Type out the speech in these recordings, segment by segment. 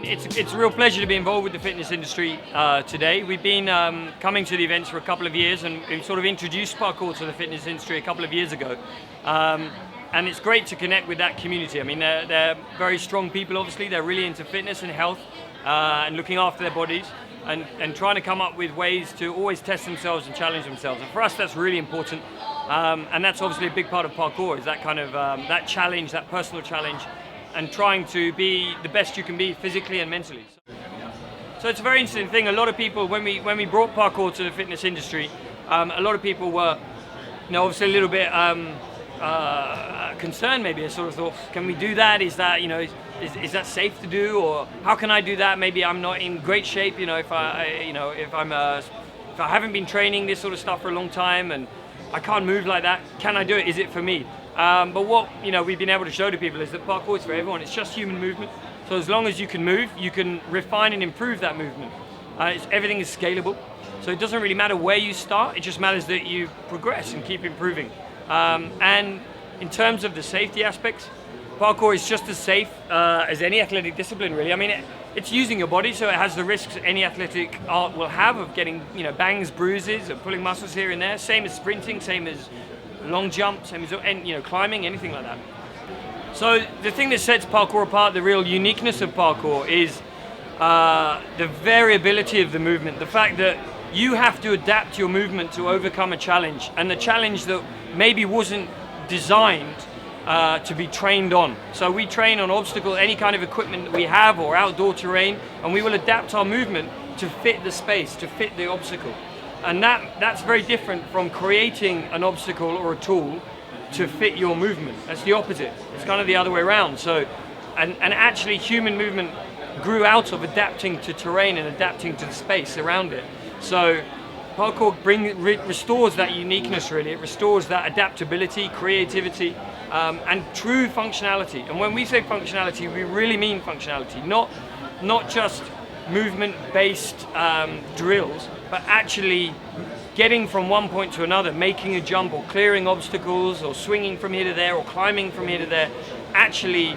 it's a real pleasure to be involved with the fitness industry today. We've been coming to the events for a couple of years, and we sort of introduced parkour to the fitness industry a couple of years ago. And it's great to connect with that community. I mean, they're very strong people, obviously. They're really into fitness and health and looking after their bodies and trying to come up with ways to always test themselves and challenge themselves. And for us, that's really important. And that's obviously a big part of parkour, is that kind of that challenge, that personal challenge, and trying to be the best you can be physically and mentally. So it's a very interesting thing. A lot of people, when we brought parkour to the fitness industry, a lot of people were, obviously a little bit concerned. Maybe I sort of thought, can we do that? Is that, is that safe to do, or how can I do that? Maybe I'm not in great shape. If I haven't been training this sort of stuff for a long time and I can't move like that, can I do it? Is it for me? But what we've been able to show to people is that parkour is for everyone. It's just human movement. So as long as you can move, you can refine and improve that movement. Everything is scalable. So it doesn't really matter where you start. It just matters that you progress and keep improving. And in terms of the safety aspects, parkour is just as safe as any athletic discipline, really. I mean, it's using your body, so it has the risks any athletic art will have of getting, bangs, bruises, and pulling muscles here and there. Same as sprinting, same as long jump, same as climbing, anything like that. So the thing that sets parkour apart, the real uniqueness of parkour, is the variability of the movement. The fact that you have to adapt your movement to overcome a challenge, and the challenge that maybe wasn't designed to be trained on. So we train on any kind of equipment that we have, or outdoor terrain, and we will adapt our movement to fit the space, to fit the obstacle. And that's very different from creating an obstacle or a tool to fit your movement. That's the opposite. It's kind of the other way around. So, and actually human movement grew out of adapting to terrain and adapting to the space around it. So parkour restores that uniqueness, really. It restores that adaptability, creativity, and true functionality. And when we say functionality, we really mean functionality, not just movement-based drills, but actually getting from one point to another, making a jump or clearing obstacles or swinging from here to there or climbing from here to there, actually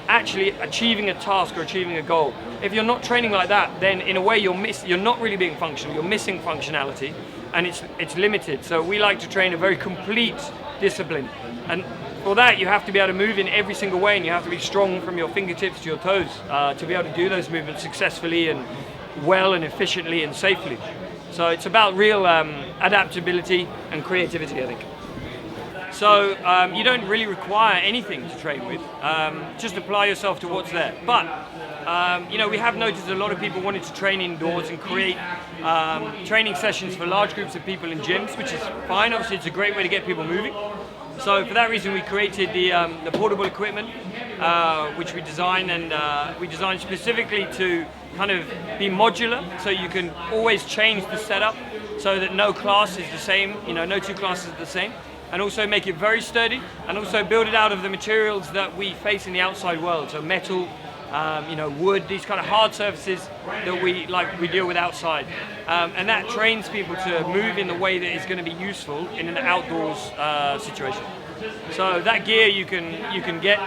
achieving a task or achieving a goal. If you're not training like that, then in a way you're not really being functional, you're missing functionality, and it's limited. So we like to train a very complete discipline. And for that, you have to be able to move in every single way, and you have to be strong from your fingertips to your toes to be able to do those movements successfully and well and efficiently and safely. So it's about real adaptability and creativity, I think. So you don't really require anything to train with, just apply yourself to what's there. But we have noticed a lot of people wanting to train indoors and create training sessions for large groups of people in gyms, which is fine. Obviously, it's a great way to get people moving. So for that reason, we created the portable equipment, which we designed, and we designed specifically to kind of be modular, so you can always change the setup so that no class is the same, no two classes are the same, and also make it very sturdy, and also build it out of the materials that we face in the outside world, so metal, wood, these kind of hard surfaces that we deal with outside, and that trains people to move in the way that is going to be useful in an outdoors situation. So that gear you can get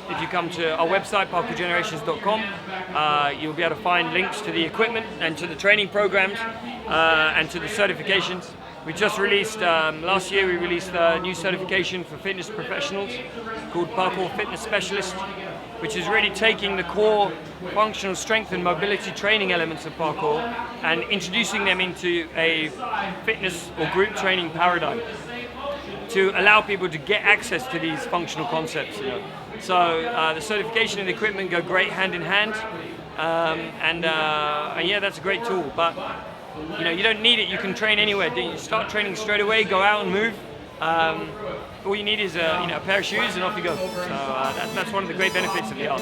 if you come to our website, parkourgenerations.com. You'll be able to find links to the equipment and to the training programs and to the certifications. We just released, last year we released a new certification for fitness professionals called Parkour Fitness Specialist, which is really taking the core functional strength and mobility training elements of parkour and introducing them into a fitness or group training paradigm to allow people to get access to these functional concepts. So the certification and the equipment go great hand in hand, and yeah, that's a great tool. But you don't need it. You can train anywhere. You start training straight away. Go out and move. All you need is a pair of shoes, and off you go. So that's one of the great benefits of the art.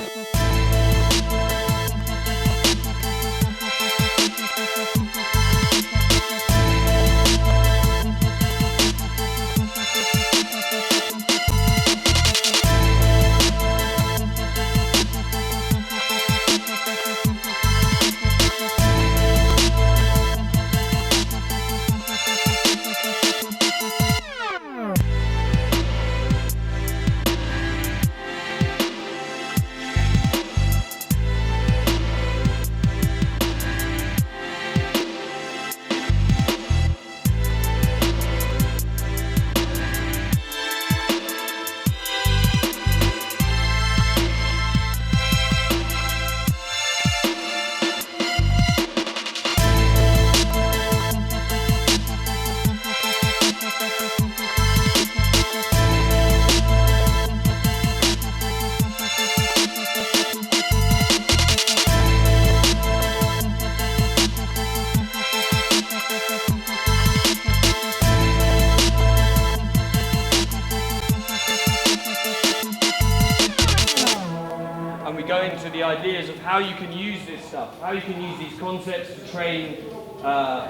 and we go into the ideas of how you can use this stuff, how you can use these concepts to train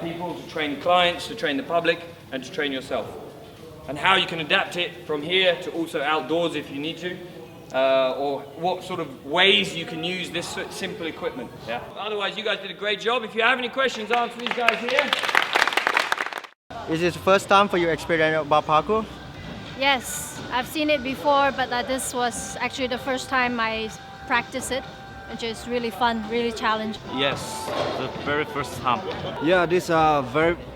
people, to train clients, to train the public, and to train yourself. And how you can adapt it from here to also outdoors if you need to, or what sort of ways you can use this simple equipment. Yeah. Otherwise, you guys did a great job. If you have any questions, answer these guys here. Is this the first time for you experience about parkour? Yes, I've seen it before, but this was actually the first time I practiced it, which is really fun, really challenging. Yes, the very first time. Yeah,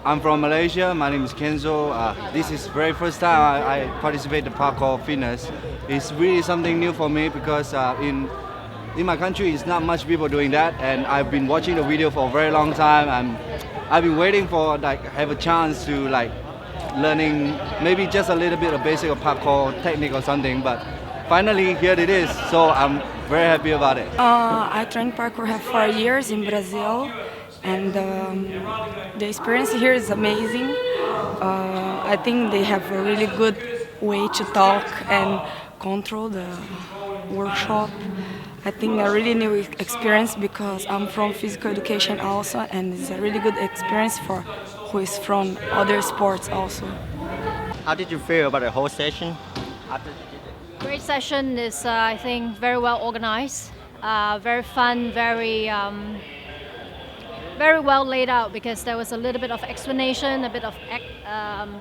I'm from Malaysia. My name is Kenzo. This is very first time I participate in Parkour Fitness. It's really something new for me because in my country, it's not much people doing that, and I've been watching the video for a very long time. I've been waiting for have a chance to learning maybe just a little bit of basic of parkour technique or something, but finally here it is, so I'm very happy about it. I trained parkour for 4 years in Brazil, and the experience here is amazing. I think they have a really good way to talk and control the workshop. I think a really new experience because I'm from physical education also, and it's a really good experience for who is from other sports also. How did you feel about the whole session after you did it? Great session is, I think, very well organized, very fun, very well laid out because there was a little bit of explanation, a bit of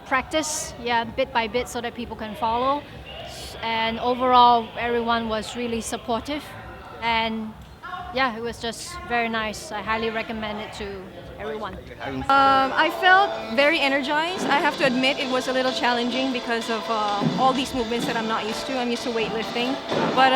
practice, bit by bit so that people can follow. And overall, everyone was really supportive. And yeah, it was just very nice. I highly recommend it to everyone. I felt very energized. I have to admit it was a little challenging because of all these movements that I'm not used to. I'm used to weightlifting, but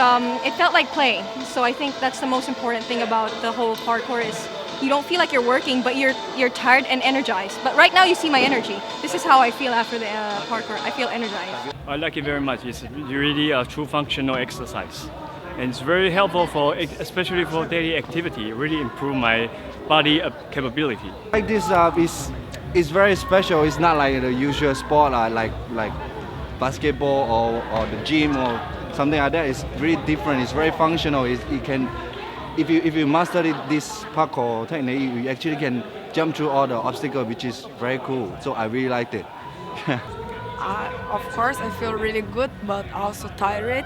it felt like play. So I think that's the most important thing about the whole parkour is you don't feel like you're working, but you're tired and energized. But right now you see my energy. This is how I feel after the parkour. I feel energized. I like it very much. It's really a true functional exercise. And it's very helpful especially for daily activity. It really improve my body capability. Like this is very special. It's not like the usual sport like basketball or the gym or something like that. It's really different. It's very functional. It can, if you master this parkour technique, you actually can jump through all the obstacles, which is very cool. So I really liked it. Of course, I feel really good, but also tired.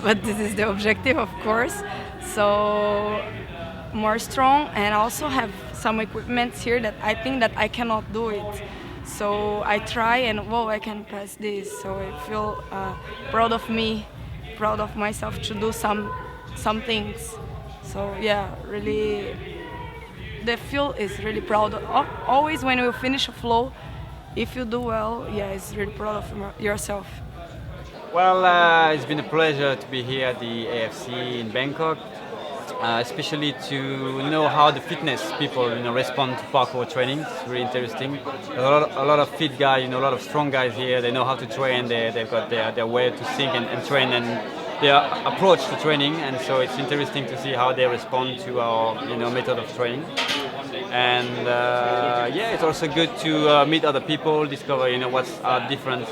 But this is the objective, of course. So more strong, and also have some equipment here that I think that I cannot do it. So I try, and whoa, I can pass this. So I feel proud of me, proud of myself to do some things. So yeah, really, the feel is really proud. Always when you finish a flow, if you do well, yeah, it's really proud of yourself. Well, it's been a pleasure to be here at the AFC in Bangkok, especially to know how the fitness people respond to parkour training. It's really interesting. A lot of fit guys, a lot of strong guys here. They know how to train. They've got their way to think and train and their approach to training. And so it's interesting to see how they respond to our method of training. And yeah, it's also good to meet other people, discover what's our different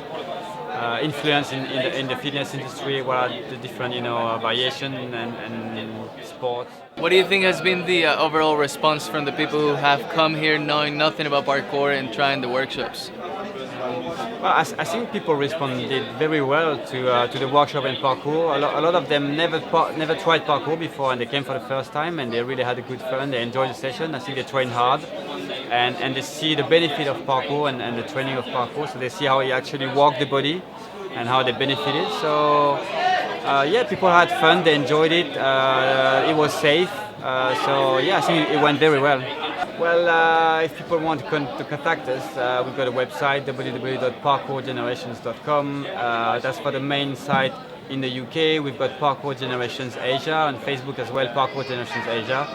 influence in the fitness industry, what are the different variation and sports. What do you think has been the overall response from the people who have come here knowing nothing about parkour and trying the workshops? Well, I think people responded very well to the workshop and parkour. A lot of them never tried parkour before, and they came for the first time, and they really had a good fun. They enjoyed the session. I think they trained hard, and they see the benefit of parkour and the training of parkour. So they see how you actually walk the body and how they benefited. So yeah, people had fun. They enjoyed it. It was safe. So yeah, I think it went very well. Well, if people want to contact us, we've got a website, www.parkourgenerations.com. That's for the main site in the UK. We've got Parkour Generations Asia on Facebook as well, Parkour Generations Asia.